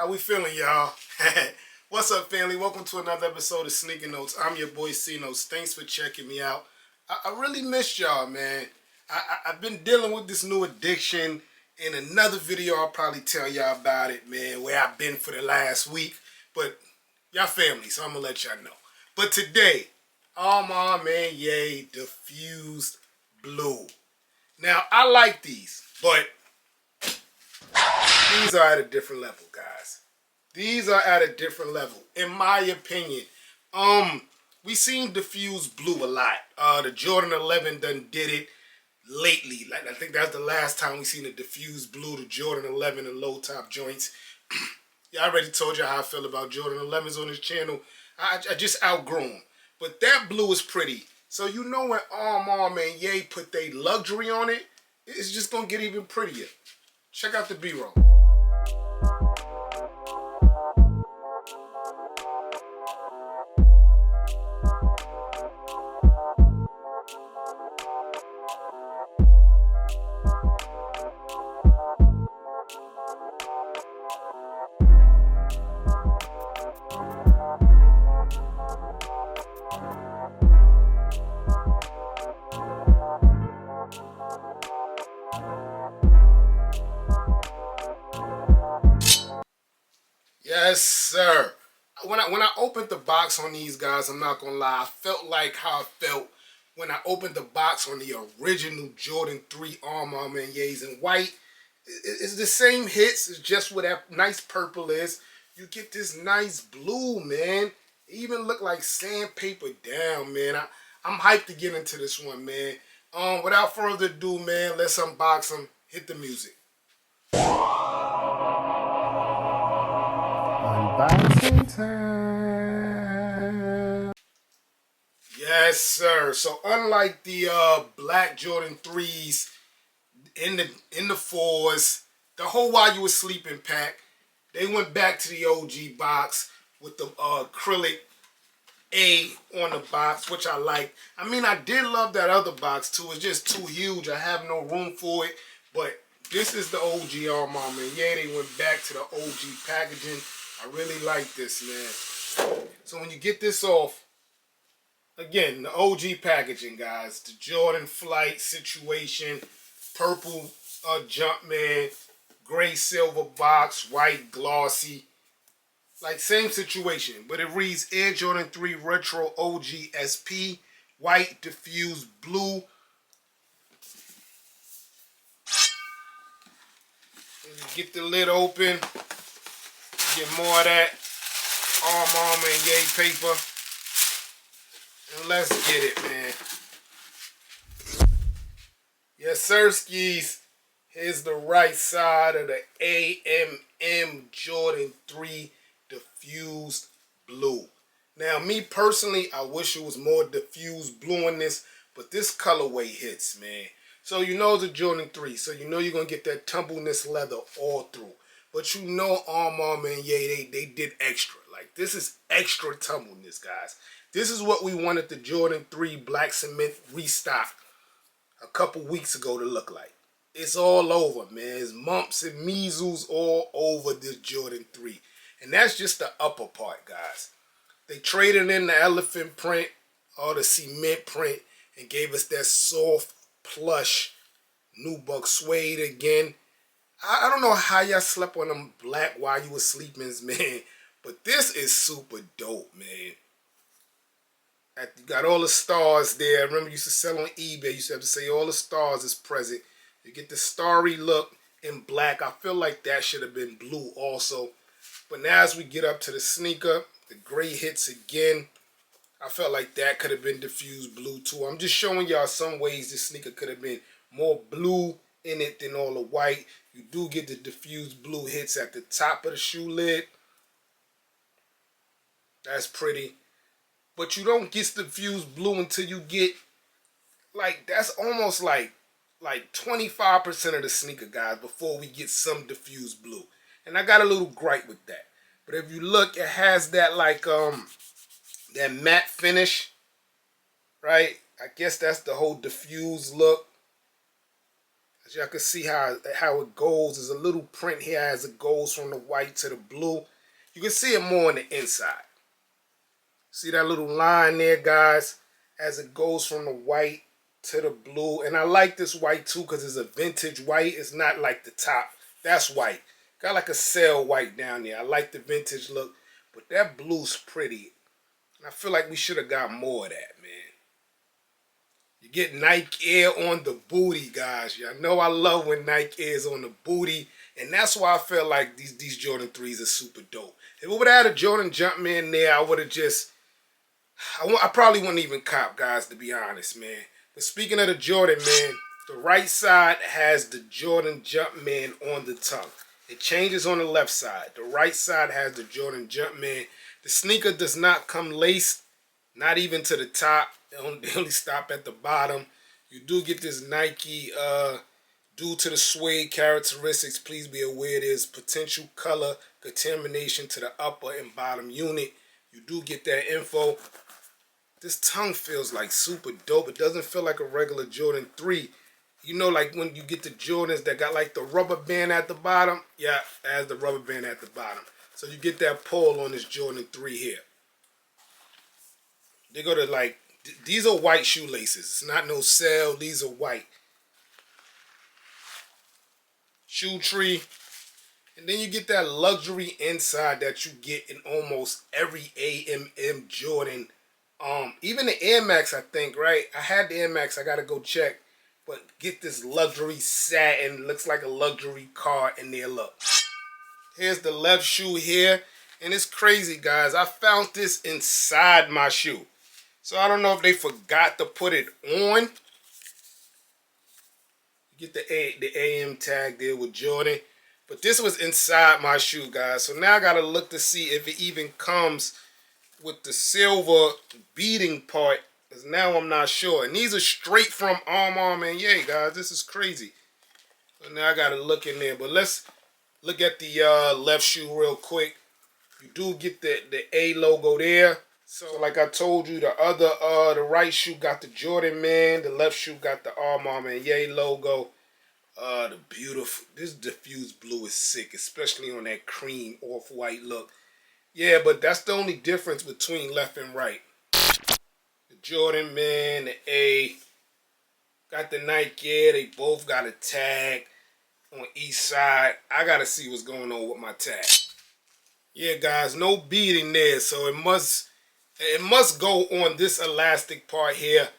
How we feeling, y'all? What's up, family? Welcome to another episode of Sneaker Notes. I'm your boy C Notes. Thanks for checking me out. I really missed y'all, man. I've been dealing with this new addiction. In another video, I'll probably tell y'all about it, man, where I've been for the last week. But y'all family, so I'm going to let y'all know. But today, Maniere Diffused Blue. Now, I like these, but these are at a different level, guys. These are at a different level, in my opinion. We seen Diffused Blue a lot. The Jordan 11 done did it lately. Like, I think that's the last time we seen a Diffused Blue, the Jordan 11 and low top joints. Yeah, I already told you how I feel about Jordan 11s on this channel. I just outgrown them. But that blue is pretty. So you know when Maniere put their luxury on it, it's just going to get even prettier. Check out the B-roll. Yes, sir. When I opened the box on these guys, I'm not gonna lie, I felt like how I felt when I opened the box on the original Jordan 3 Manieres in white. It's the same hits, it's just what that nice purple is. You get this nice blue, man. It even look like sandpaper down, man. I'm hyped to get into this one, man. Without further ado, man, let's unbox them. Hit the music. Unboxing time. Yes, sir. So unlike the black Jordan 3s in the 4s, the whole While You Was Sleeping pack, they went back to the OG box with the acrylic A on the box, which I like. I mean, I did love that other box too. It's just too huge. I have no room for it. But this is the OG Maniere. Yeah, they went back to the OG packaging. I really like this, man. So when you get this off, again, the OG packaging, guys. The Jordan Flight situation, purple Jumpman, gray silver box, white glossy. Like same situation, but it reads Air Jordan 3 Retro OG SP, white diffused blue. Get the lid open. Get more of that Maniere paper. And let's get it, man. Yes, sir, skis. Here's the right side of the AMM Jordan 3 Diffused Blue. Now, me personally, I wish it was more diffused blue in this, but this colorway hits, man. So you know it's a Jordan 3, so you know you're going to get that tumbleness leather all through. But you know Maniere, they did extra. Like, this is extra tumbleness, guys. This is what we wanted the Jordan 3 Black Cement restock a couple weeks ago to look like. It's all over, man. It's mumps and measles all over this Jordan 3. And that's just the upper part, guys. They traded in the elephant print or the cement print and gave us that soft, plush, nubuck suede again. I don't know how y'all slept on them black While You Was Sleeping, man. But this is super dope, man. You got all the stars there. I remember you used to sell on eBay. You used to have to say all the stars is present. You get the starry look in black. I feel like that should have been blue also. But now as we get up to the sneaker, the gray hits again. I felt like that could have been diffused blue too. I'm just showing y'all some ways this sneaker could have been more blue in it than all the white. You do get the diffused blue hits at the top of the shoe lid. That's pretty. But you don't get diffused blue until you get, like, that's almost like 25% of the sneaker, guys, before we get some diffused blue. And I got a little gripe with that. But if you look, it has that, like, that matte finish, right? I guess that's the whole diffused look. As y'all can see how it goes. There's a little print here as it goes from the white to the blue. You can see it more on the inside. See that little line there, guys, as it goes from the white to the blue. And I like this white too because it's a vintage white. It's not like the top. That's white. Got like a sail white down there. I like the vintage look, but that blue's pretty. And I feel like we should have got more of that, man. You get Nike Air on the booty, guys. Y'all know I love when Nike Air is on the booty. And that's why I feel like these Jordan 3s are super dope. If we would have had a Jordan Jumpman there, I would have just... I probably wouldn't even cop, guys, to be honest, man. But speaking of the Jordan, man, the right side has the Jordan Jumpman on the tongue. It changes on the left side. The right side has the Jordan Jumpman. The sneaker does not come laced, not even to the top. They only stop at the bottom. You do get this Nike, due to the suede characteristics, please be aware there's potential color contamination to the upper and bottom unit. You do get that info. This tongue feels like super dope. It doesn't feel like a regular Jordan 3. You know, like when you get the Jordans that got like the rubber band at the bottom? Yeah, it has the rubber band at the bottom. So you get that pull on this Jordan 3 here. They go to like, these are white shoelaces. It's not no sale. These are white. Shoe tree. And then you get that luxury inside that you get in almost every AMM Jordan. Even the Air Max, I think, right? I had the Air Max. I got to go check. But get this luxury satin. Looks like a luxury car in there. Look. Here's the left shoe here. And it's crazy, guys. I found this inside my shoe. So I don't know if they forgot to put it on. You get the AM tag there with Jordan. But this was inside my shoe, guys. So now I got to look to see if it even comes with the silver beading part. Because now I'm not sure. And these are straight from Arm and Yay, guys. This is crazy. So now I got to look in there. But let's look at the left shoe real quick. You do get the A logo there. So like I told you, the right shoe got the Jordan Man. The left shoe got the Arm and Yay logo. The beautiful, this diffused blue is sick, especially on that cream off-white look. Yeah, but that's the only difference between left and right. The Jordan Man, the A, got the Nike Air. They both got a tag on each side. I gotta see what's going on with my tag. Yeah, guys, no beading there, so it must go on this elastic part here.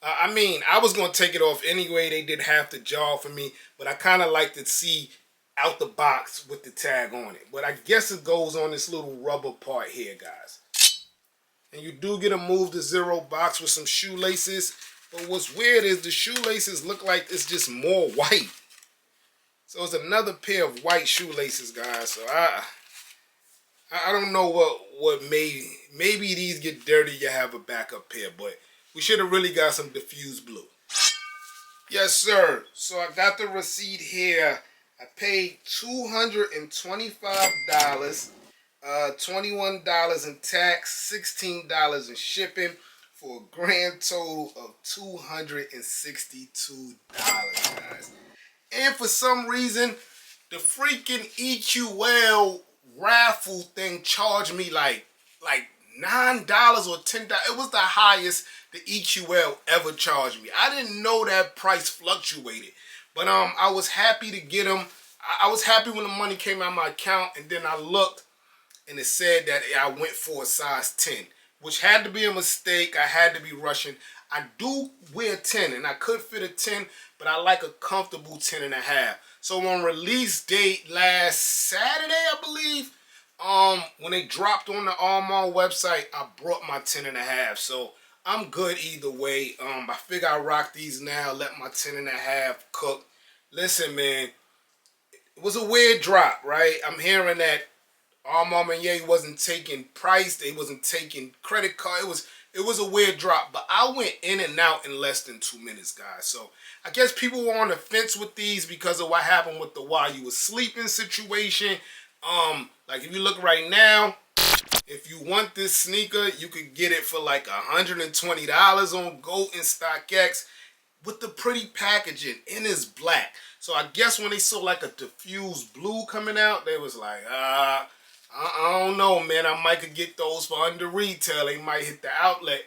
I mean, I was going to take it off anyway. They did half the job for me. But I kind of like to see out the box with the tag on it. But I guess it goes on this little rubber part here, guys. And you do get a Move to Zero box with some shoelaces. But what's weird is the shoelaces look like it's just more white. So it's another pair of white shoelaces, guys. So I don't know what maybe these get dirty. You have a backup pair, but we should have really got some diffused blue. Yes, sir. So I got the receipt here. I paid $225, $21 in tax, $16 in shipping, for a grand total of $262, guys. And for some reason, the freaking EQL raffle thing charged me like $9 or $10. It was the highest the EQL ever charged me. I didn't know that price fluctuated. But I was happy to get them. I was happy when the money came out of my account, and then I looked and it said that I went for a size 10, which had to be a mistake. I had to be rushing. I do wear 10 and I could fit a 10, but I like a comfortable 10 and a half. So on release date last Saturday, I believe, when they dropped on the Armor website, I brought my 10 and a half. So I'm good either way. I figure I rock these now, let my 10 and a half cook. Listen, man, it was a weird drop, right? I'm hearing that Armor and Yay wasn't taking price. They wasn't taking credit card. It was a weird drop, but I went in and out in less than 2 minutes, guys. So I guess people were on the fence with these because of what happened with the while you were sleeping situation. Like if you look right now, if you want this sneaker, you could get it for like $120 on GOAT and StockX. with the pretty packaging, and it's black. So I guess when they saw like a diffused blue coming out, they was like, I don't know, man. I might could get those for under retail. They might hit the outlet.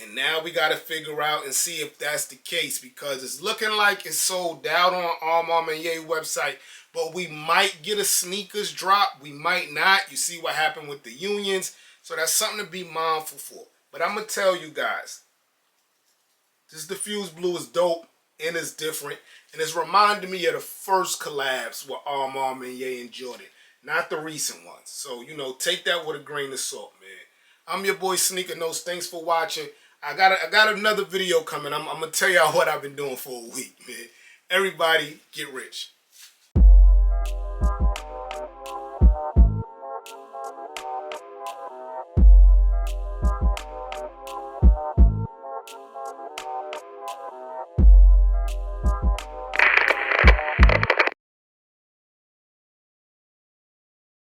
And now we got to figure out and see if that's the case, because it's looking like it's sold out on Maniere website. But we might get a sneakers drop. We might not. You see what happened with the unions. So that's something to be mindful for. But I'm going to tell you guys, this diffused blue is dope and it's different. And it's reminding me of the first collabs with Maniere and Jordan, not the recent ones. So, you know, take that with a grain of salt, man. I'm your boy Sneaker Notes. Thanks for watching. I got another video coming. I'm going to tell y'all what I've been doing for a week, man. Everybody get rich.